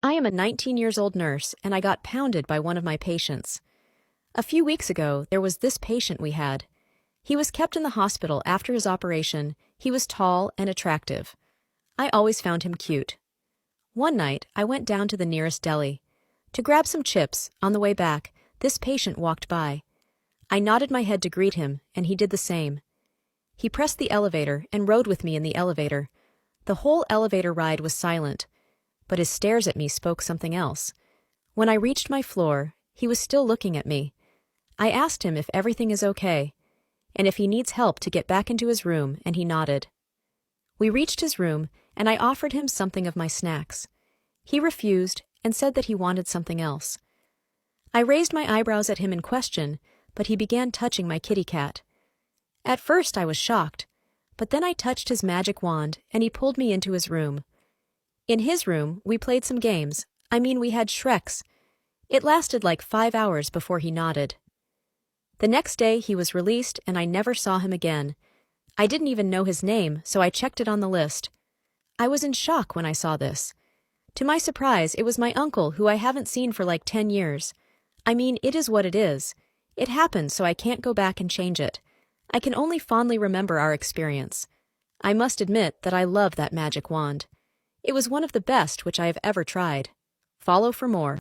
I am a 19-year-old nurse, and I got pounded by one of my patients. A few weeks ago, there was this patient we had. He was kept in the hospital after his operation. He was tall and attractive. I always found him cute. One night, I went down to the nearest deli. To grab some chips, on the way back, this patient walked by. I nodded my head to greet him, and he did the same. He pressed the elevator and rode with me in the elevator. The whole elevator ride was silent, but his stares at me spoke something else. When I reached my floor, he was still looking at me. I asked him if everything is okay, and if he needs help to get back into his room, and he nodded. We reached his room, and I offered him something of my snacks. He refused and said that he wanted something else. I raised my eyebrows at him in question, but he began touching my kitty cat. At first I was shocked, but then I touched his magic wand, and he pulled me into his room. In his room, we played some games. We had Shreks. It lasted like 5 hours before he nodded. The next day he was released, and I never saw him again. I didn't even know his name, so I checked it on the list. I was in shock when I saw this. To my surprise, it was my uncle, who I haven't seen for like 10 years. It is what it is. It happened, so I can't go back and change it. I can only fondly remember our experience. I must admit that I love that magic wand. It was one of the best which I have ever tried. Follow for more.